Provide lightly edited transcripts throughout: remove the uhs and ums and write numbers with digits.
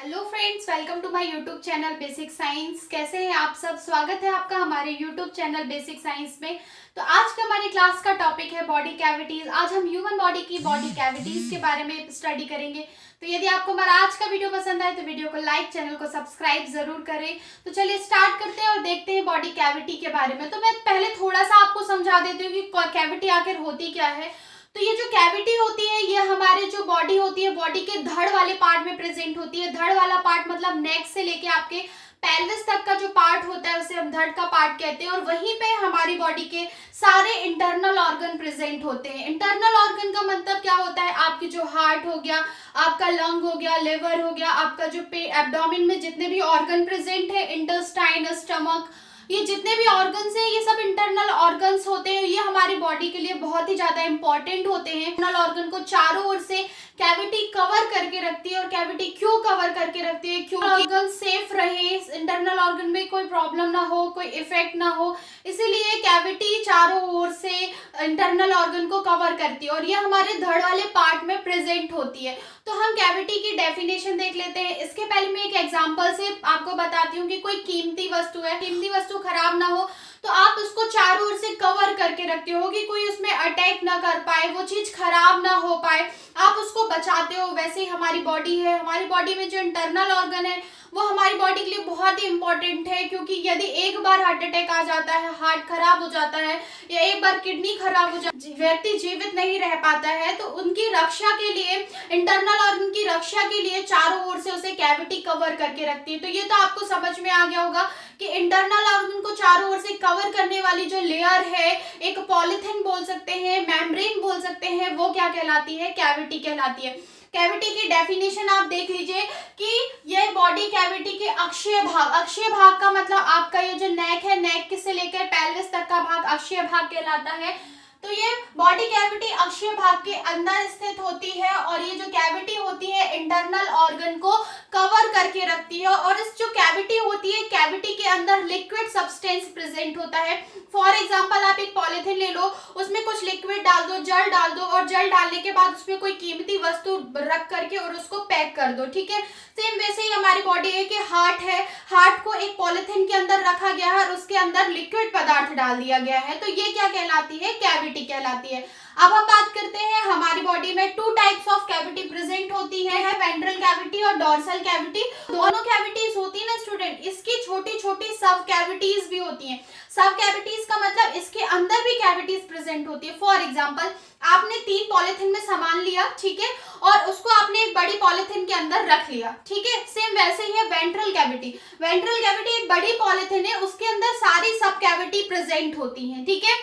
Hello friends, welcome to my YouTube channel basic science. कैसे हैं आप सब? स्वागत है आपका हमारे यूट्यूब चैनल बेसिक साइंस में। तो आज का हमारी क्लास का टॉपिक है बॉडी कैविटीज। आज हम ह्यूमन बॉडी की बॉडी कैविटीज के बारे में स्टडी करेंगे। तो यदि आपको हमारा आज का वीडियो पसंद आए तो वीडियो को लाइक, चैनल को सब्सक्राइब जरूर करें। तो चलिए स्टार्ट करते हैं और देखते हैं बॉडी कैविटी के बारे में। तो मैं पहले थोड़ा सा आपको समझा देती हूँ कि कैविटी आखिर होती क्या है। तो ये जो कैविटी होती है ये हमारे जो बॉडी होती है, बॉडी के धड़ वाले पार्ट में प्रेजेंट होती है। धड़ वाला पार्ट मतलब नेक से लेके आपके पेल्विस तक का जो पार्ट होता है उसे हम धड़ का पार्ट कहते हैं। और वहीं पे हमारी बॉडी के सारे इंटरनल ऑर्गन प्रेजेंट होते हैं। इंटरनल ऑर्गन का मतलब क्या होता है? आपकी जो हार्ट हो गया, आपका लंग हो गया, लिवर हो गया, आपका जो एब्डोमेन में जितने भी ऑर्गन प्रेजेंट है, इंटेस्टाइन, स्टमक, ये जितने भी ऑर्गन्स हैं ये सब इंटरनल ऑर्गन्स होते हैं। ये हमारी बॉडी के लिए बहुत ही ज्यादा इंपॉर्टेंट होते हैं। इंटरनल ऑर्गन को चारों ओर से कैविटी कवर करके रखती है। और कैविटी क्यों कवर करके रखती है? क्योंकि ऑर्गन सेफ रहे, इंटरनल ऑर्गन में कोई प्रॉब्लम ना हो, कोई इफेक्ट ना हो, इसीलिए कैविटी चारों ओर से इंटरनल ऑर्गन को कवर करती है। और ये हमारे धड़ वाले पार्ट में प्रेजेंट होती है। तो हम कैविटी की डेफिनेशन देख लेते हैं। इसके पहले मैं एक एग्जांपल से आपको बताती हूँ कि कोई कीमती वस्तु है, कीमती वस्तु खराब ना हो तो आप उसको चारों ओर से कवर करके रखते हो कि कोई उसमें अटैक ना कर पाए, वो चीज खराब ना हो पाए, आप उसको बचाते हो। वैसे ही हमारी बॉडी है, हमारी बॉडी में जो इंटरनल ऑर्गन है वो हमारी बॉडी के लिए बहुत ही इंपॉर्टेंट है। क्योंकि यदि एक बार हार्ट अटैक आ जाता है, हार्ट खराब हो जाता है, या एक बार किडनी खराब हो जाती है, व्यक्ति जीवित नहीं रह पाता है, तो उनकी रक्षा के लिए, इंटरनल ऑर्गन की रक्षा के लिए चारों ओर से उसे कैविटी कवर करके रखती है। तो ये तो आपको समझ में आ गया होगा कि इंटरनल ऑर्गन को चारों ओर से कवर करने वाली जो लेयर है, एक पॉलिथीन बोल सकते हैं, मेम्ब्रेन बोल सकते हैं, वो क्या कहलाती है? कैविटी कहलाती है। कैविटी की डेफिनेशन आप देख लीजिए कि ये बॉडी कैविटी के अक्षीय भाग का मतलब आपका ये जो नेक है, नेक से लेकर पेल्विस तक का भाग अक्षीय भाग कहलाता है। तो ये बॉडी कैविटी अक्षीय भाग के अंदर स्थित होती है। और ये जो कैविटी होती है इंटरनल ऑर्गन को कवर करके रखती है। और इस जो कैविटी होती है, कैविटी के अंदर लिक्विड सब्सटेंस प्रेजेंट होता है। फॉर एग्जांपल आप एक पॉलिथीन ले लो, उसमें कुछ लिक्विड डाल दो, जल डाल दो, और जल डालने के बाद उसमें कोई कीमती वस्तु रख करके और उसको पैक कर दो, ठीक है। सेम वैसे ही हमारी बॉडी है कि हार्ट है, हार्ट को एक पॉलिथीन के अंदर रखा गया है और उसके अंदर लिक्विड पदार्थ डाल दिया गया है। तो ये क्या कहलाती है? कैविटी कहलाती है। अब हम बात करते हैं, हमारी बॉडी में two types of cavity present होती है वेंट्रल कैविटी और डोर्सल कैविटी। दोनों कैविटीज होती है ना स्टूडेंट, इसकी छोटी छोटी सब कैविटीज भी होती हैं। सब कैविटीज का मतलब इसके अंदर भी कैविटीज प्रेजेंट होती है। फॉर एग्जांपल आपने 3 पॉलिथीन में सामान लिया, ठीक है, और उसको आपने एक बड़ी पॉलिथीन के अंदर रख लिया, ठीक है। सेम वैसे ही है वेंट्रल कैविटी। वेंट्रल कैविटी एक बड़ी पॉलिथीन है, उसके अंदर सारी सब कैविटी प्रेजेंट होती है, ठीक है।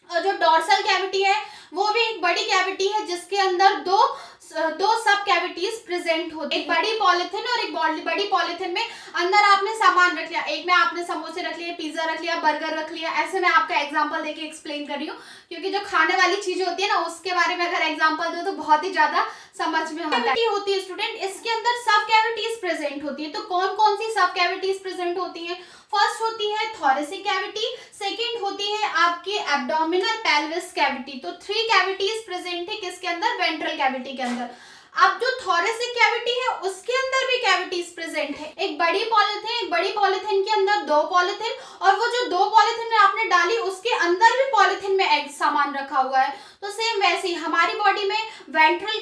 और जो डोर्सल कैविटी है वो भी एक बड़ी कैविटी है जिसके अंदर दो सब कैविटीज प्रेजेंट होती है। एक बड़ी पॉलिथीन और एक बड़ी पॉलिथीन में अंदर आपने सामान रख लिया, एक में आपने समोसे रख लिए, पिज्जा रख लिया, बर्गर रख लिया। ऐसे मैं आपका एग्जांपल देके एक्सप्लेन कर रही हूँ, क्योंकि जो खाने वाली चीज होती है ना उसके बारे में अगर एग्जांपल दो तो बहुत ही ज्यादा समझ में आता है। होती है स्टूडेंट, इसके अंदर सब कैविटीज प्रेजेंट होती है। तो कौन कौन सी सब कैविटीज प्रेजेंट होती है? फर्स्ट होती है थोरेसिक कैविटी, सेकंड होती है आपकी एब्डोमिनल पेल्विस कैविटी। तो 3 कैविटीज प्रेजेंट है किसके अंदर? वेंट्रल कैविटी के अंदर। अब जो थोरेसिक कैविटी है उसके अंदर भी कैविटीज प्रेजेंट है। एक बड़ी पॉलिथीन के अंदर 2 पॉलिथीन, और वो जो 2 पॉलिथीन आपने डाली उसके अंदर भी पॉलिथीन में एक सामान रखा हुआ है। तो सेम वैसे ही हमारी बॉडी में वेंट्रल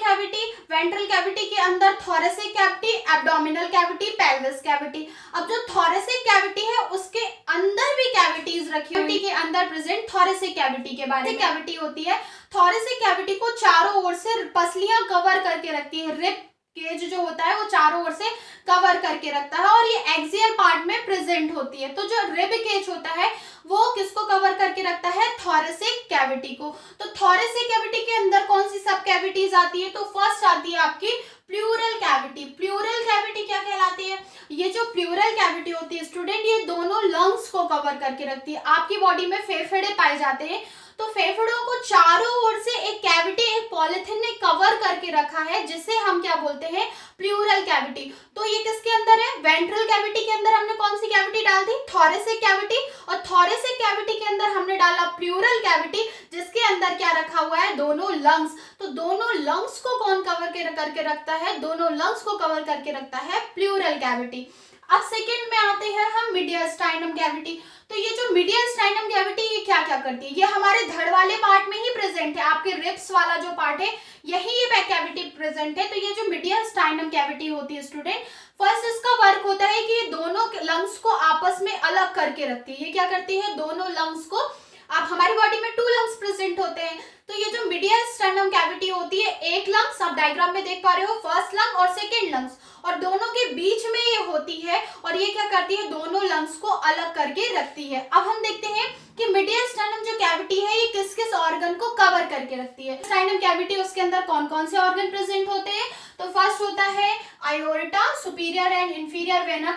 कैविटी के अंदर thoracic cavity, abdominal cavity, pelvis cavity. अब जो थोरेसिक कैविटी है उसके अंदर भी कैविटीज रखी हुई के अंदर प्रेजेंट थोरेसिक कैविटी के बारे में। कैविटी होती है, थोरेसिक कैविटी को चारों ओर से पसलियां कवर करके रखती है। रिब केज जो होता है वो चारों ओर से कवर करके रखता है और ये एक्सियल पार्ट में प्रेजेंट होती है। तो जो रिब केज होता है वो किसको कवर करके रखता है? थोरेसिक कैविटी को। तो थोरेसिक कैविटी के अंदर कौन सी सब कैविटीज आती है? तो फर्स्ट आती है आपकी प्लूरल कैविटी। प्लूरल कैविटी क्या कहलाती है? ये जो प्लूरल कैविटी होती है स्टूडेंट, ये दोनों लंग्स को कवर करके रखती है। आपकी बॉडी में फेफड़े पाए जाते हैं, तो फेफड़ों को चारों ओर से एक कैविटी, एक पॉलिथीन ने कवर करके रखा है, जिसे हम क्या बोलते हैं? Pleural cavity. तो ये किसके अंदर है? वेंट्रल कैविटी के अंदर हमने कौन सी कैविटी डाल दी? Thoracic cavity. और थोरेसिक कैविटी के अंदर हमने डाला प्लूरल कैविटी, जिसके अंदर क्या रखा हुआ है, दोनों लंग्स। तो दोनों लंग्स को कौन कवर करके रखता है, दोनों लंग्स को कवर करके रखता है प्लूरल कैविटी। अब सेकंड में आते हैं हम मीडियस्टाइनम कैविटी। तो ये जो मीडियस्टाइनम कैविटी ये क्या क्या करती है, ये हमारे धड़ वाले पार्ट में ही प्रेजेंट है, आपके रिब्स वाला जो पार्ट है यही ये कैविटी प्रेजेंट है। तो ये जो मीडियस्टाइनम कैविटी होती है स्टूडेंट, फर्स्ट इसका वर्क होता है कि ये दोनों लंग्स को आपस में अलग करके रखती है। ये क्या करती है, दोनों लंग्स को, आप हमारी बॉडी में 2 लंग्स प्रेजेंट होते हैं, तो ये जो मीडियस्टाइनम कैविटी होती है, एक लंग्स आप डायग्राम में देख पा रहे हो, फर्स्ट लंग और सेकेंड लंग्स, और दोनों के बीच में ये होती है और ये क्या करती है, दोनों लंग्स को अलग करके रखती है। अब हम देखते हैं कि मीडियस्टाइनम जो कैविटी है ये किस किस ऑर्गन को कवर करके रखती है। स्टाइनम कैविटी, उसके अंदर कौन कौन से ऑर्गन प्रेजेंट होते हैं, तो फर्स्ट होता है aorta, superior and inferior vena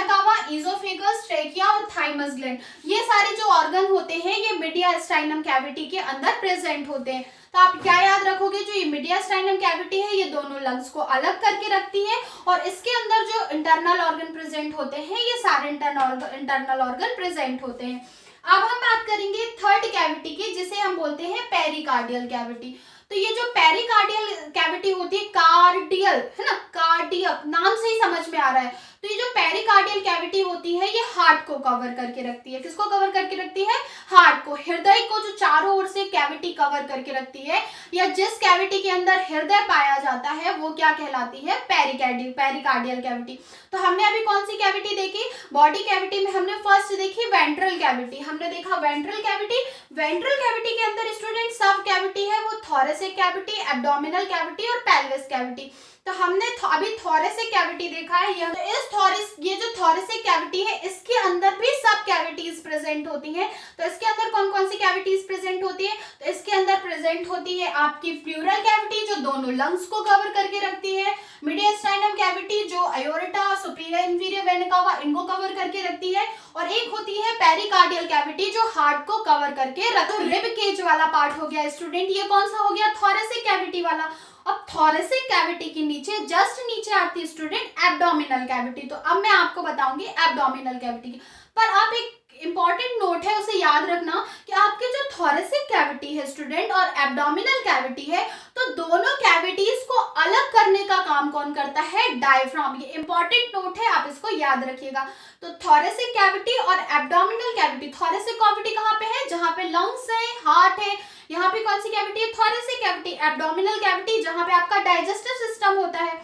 cava, oesophagus, trachea और थाइमस ग्लैंड। ये सारे जो ऑर्गन होते हैं ये मीडियस्टाइनम कैविटी के अंदर प्रेजेंट होते हैं। तो आप क्या याद रखोगे, जो ये मीडियस्टाइनम कैविटी है ये दोनों लंग्स को अलग करके रखती है और इसके अंदर जो इंटरनल ऑर्गन प्रेजेंट होते हैं ये सारे इंटरनल ऑर्गन प्रेजेंट होते हैं। अब हम बात करेंगे थर्ड कैविटी की, जिसे हम बोलते हैं पेरिकार्डियल कैविटी। तो ये जो पेरिकार्डियल कैविटी होती है, कार्डियल है ना, कार्डियक नाम से ही समझ में आ रहा है। तो ये जो पेरिकार्डियल कैविटी होती है ये हार्ट को कवर करके रखती है। किसको कवर करके रखती है, हार्ट को, हृदय को, जो चारों ओर से कैविटी कवर करके रखती है, या जिस कैविटी के अंदर हृदय पाया जाता है वो क्या कहलाती है, पेरिकार्डियल कैविटी। तो हमने अभी कौन सी कैविटी देखी, बॉडी कैविटी में हमने फर्स्ट देखी वेंट्रल कैविटी, हमने देखा वेंट्रल कैविटी। वेंट्रल कैविटी के अंदर स्टूडेंट सब कैविटी है वो थोरेसिक कैविटी, एब्डोमिनल कैविटी और पेल्विस कैविटी। तो हमने अभी थोरेसिक कैविटी देखा है, ये जो थोरेसिक कैविटी है इसके अंदर भी सब कैविटीज प्रेजेंट होती हैं। तो इसके अंदर कौन कौन सी कैविटीज प्रेजेंट होती है, तो इसके अंदर प्रेजेंट होती है आपकी प्लूरल कैविटी जो दोनों लंग्स को कवर करके रखती है, मीडियस्टाइनम कैविटी जो अयोर्टा, सुपीरियर इंफीरियर वेना कावा इनको कवर करके रखती है, और एक होती है पेरिकार्डियल कैविटी जो हार्ट को कवर करके रखती है। रिब केज वाला पार्ट हो गया स्टूडेंट, ये कौन सा हो गया, थोरेसिक कैविटी वाला। अब थोरेसिक कैविटी के नीचे जस्ट नीचे आती है स्टूडेंट एब्डोमिनल कैविटी। तो अब मैं आपको बताऊंगी एब्डोमिनल कैविटी की, पर आप एक इंपॉर्टेंट नोट है उसे याद रखना कि आपके जो थोरेसिक कैविटी है स्टूडेंट और एब्डोमिनल कैविटी है, तो दोनों कैविटीज को अलग करने का काम कौन करता है, डायफ्राम। ये इंपॉर्टेंट नोट है, आप इसको याद रखिएगा। तो थोरेसिक कैविटी और एब्डोमिनल कैविटी, थोरेसिक कैविटी कहाँ पे है, जहाँ पे लंग्स है, हार्ट है, यहाँ पे कौन सी कैविटी है, थोरेसिक कैविटी। एब्डोमिनल कैविटी जहाँ पे आपका डाइजेस्टिव सिस्टम होता है।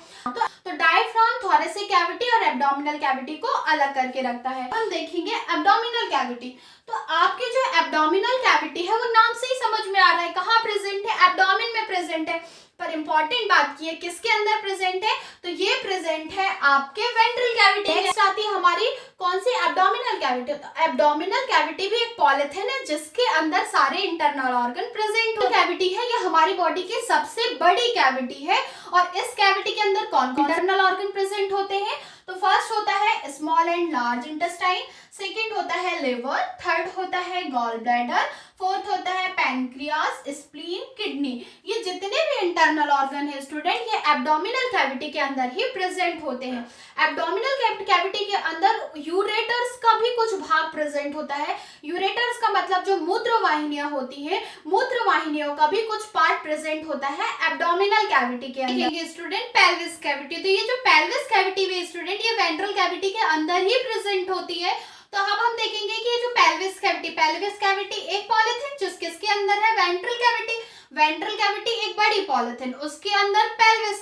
तो डायफ्राम थोरेसिक कैविटी और एब्डोमिनल कैविटी को अलग करके रखता है। हम देखेंगे एब्डोमिनल कैविटी। तो आपकी जो एब्डोमिनल कैविटी है वो नाम से ही समझ में आ रहा है कहाँ प्रेजेंट है, एब्डोमिन में प्रेजेंट है। पर इंपॉर्टेंट बात की है किसके अंदर प्रेजेंट है, तो ये प्रेजेंट है आपके वेंट्रल कैविटी। नेक्स्ट आती है हमारी कौन सी, एब्डोमिनल कैविटी। तो एब्डोमिनल कैविटी भी एक पॉलिथीन है जिसके अंदर सारे इंटरनल ऑर्गन प्रेजेंट हो। कैविटी है ये हमारी बॉडी की सबसे बड़ी कैविटी है, और इस कैविटी के अंदर कौन कौन इंटरनल ऑर्गन प्रेजेंट होते हैं, तो फर्स्ट होता है small and large intestine, second होता है लिवर, थर्ड होता है गॉल ब्लैडर, फोर्थ होता है पैनक्रियास, स्प्लीन, किडनी। ये जितने भी इंटरनल ऑर्गन है स्टूडेंट ये एब्डोमिनल कैविटी के अंदर ही प्रेजेंट होते हैं। एब्डोमिनल कैविटी के अंदर यूरेटर्स का भी कुछ भाग प्रेजेंट होता है। यूरेटर्स का मतलब जो मूत्र वाहिनियां होती हैं, मूत्र वाहिनियों का भी कुछ पार्ट प्रेजेंट होता है एब्डोमिनल कैविटी के अंदर। स्टूडेंट पेल्विस कैविटी, तो ये जो पेल्विस कैविटी है स्टूडेंट ये वेंट्रल कैविटी के अंदर ही प्रेजेंट होती है। तो अब हम देखेंगे कि ये जो पेल्विस कैविटी एक पॉलिथीन जो किसके अंदर है, वेंट्रल कैविटी एक बड़ी पॉलिथीन, उसके अंदर पेल्विस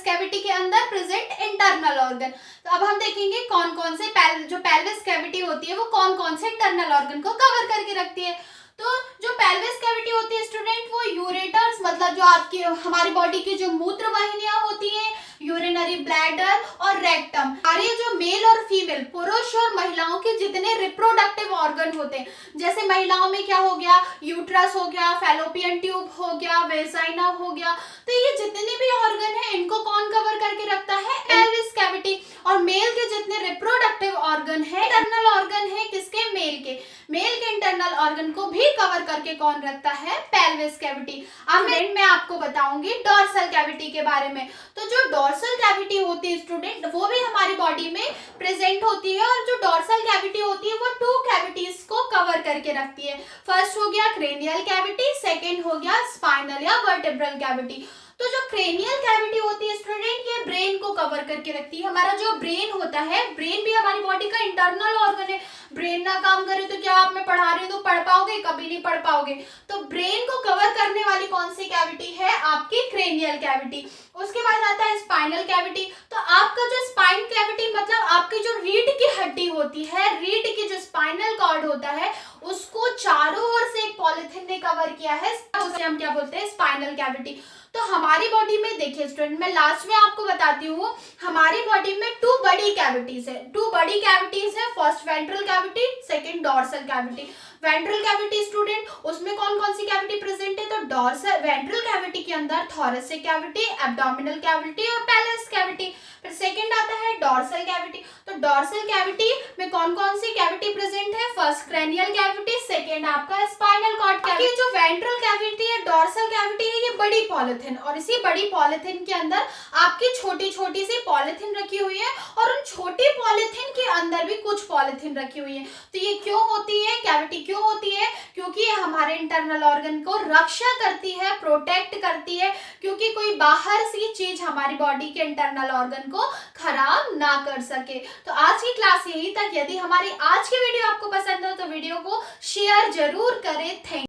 कैविटी के अंदर प्रेजेंट इंटरनल ऑर्गन। तो अब हम देखेंगे कौन कौन से जो पेल्विस कैविटी होती है वो कौन कौन से इंटरनल ऑर्गन को कवर करके रखती है। तो जो पेल्विस कैविटी होती है स्टूडेंट वो यूरेटर्स मतलब जो आपकी हमारी बॉडी की जो मूत्र वाहिनियां होती हैं, यूरिनरी ब्लैडर और रेक्टम, सारे जो मेल और फीमेल पुरुष और महिलाओं के जितने रिप्रोडक्टिव ऑर्गन होते हैं, जैसे महिलाओं में क्या हो गया, यूट्रस हो गया, फैलोपियन ट्यूब हो गया, वेजाइना हो गया, तो ये जितने भी ऑर्गन है इनको कौन कवर करके रखता है, पेल्विस कैविटी। और मेल के जितने रिप्रोडक्टिव ऑर्गन है, इंटरनल ऑर्गन है किसके, मेल के इंटरनल ऑर्गन को भी कवर करके कौन रखता है, पेल्विस कैविटी। अब मैं आपको बताऊंगी डॉर्सल कैविटी के बारे में। तो जो डॉर्सल कैविटी होती है स्टूडेंट वो भी हमारी बॉडी में प्रेजेंट होती है, और जो डॉर्सल कैविटी होती है वो 2 करके रखती है। फर्स्ट हो गया क्रेनियल कैविटी, सेकेंड हो गया स्पाइनल या वर्टेब्रल कैविटी। तो जो क्रेनियल कैविटी होती है स्टूडेंट, ये ब्रेन को कवर करके रखती है। हमारा जो ब्रेन होता है, ब्रेन भी हमारी बॉडी का इंटरनल ऑर्गन है। ब्रेन ना काम करे तो क्या आप, मैं पढ़ा रही हूँ तो पढ़ पाओगे? कभी नहीं पढ़ पाओगे। तो ब्रेन को कवर करने वाली कौन सी कैविटी है? आपकी क्रेनियल कैविटी। उसके बाद आता है स्पाइनल कैविटी। तो आपका जो स्पाइन कैविटी मतलब आपकी जो रीढ़ की हड्डी होती है, रीढ़ की जो स्पाइनल कॉर्ड होता है, उसको चारों ओर से एक पॉलिथीन ने कवर किया है, उसे हम क्या बोलते हैं? Spinal cavity. तो हमारी बॉडी में देखिए स्टूडेंट, मैं लास्ट में आपको बताती हूँ, हमारी बॉडी में 2 बड़ी कैविटीज है। 2 बड़ी कैविटीज है, first ventral cavity, second dorsal cavity. Ventral cavity student, उसमें कौन कौन सी कैविटी प्रेजेंट है? तो डॉर्सल वेंट्रल कैविटी के अंदर थोरेसिक कैविटी, एब्डोमिनल कैविटी और पैलेस कैविटी। फिर सेकंड आता है डॉर्सल कैविटी। तो डॉर्सल कैविटी में कौन कौन सी कैविटी प्रेजेंट है? फर्स्ट क्रेनियल कैविटी, सेकंड आपका स्पाइनल कॉर्ड कैविटी। जो वेंट्रल कैविटी है, डॉर्सल कैविटी है, ये बड़ी पॉलिथीन, और इसी बड़ी पॉलिथीन के अंदर आपकी छोटी छोटी सी पॉलिथीन रखी हुई है, और उन छोटी पॉलिथीन के अंदर भी कुछ पॉलिथीन रखी हुई है। तो ये क्यों होती है? कैविटी क्यों होती है? क्योंकि ये हमारे इंटरनल ऑर्गन को रक्षा करती है, प्रोटेक्ट करती है, क्योंकि कोई बाहर सी चीज हमारी बॉडी के इंटरनल ऑर्गन को खराब ना कर सके। तो आज की क्लास यही तक। यदि हमारी आज की वीडियो आपको पसंद हो तो वीडियो को शेयर जरूर करें। थैंक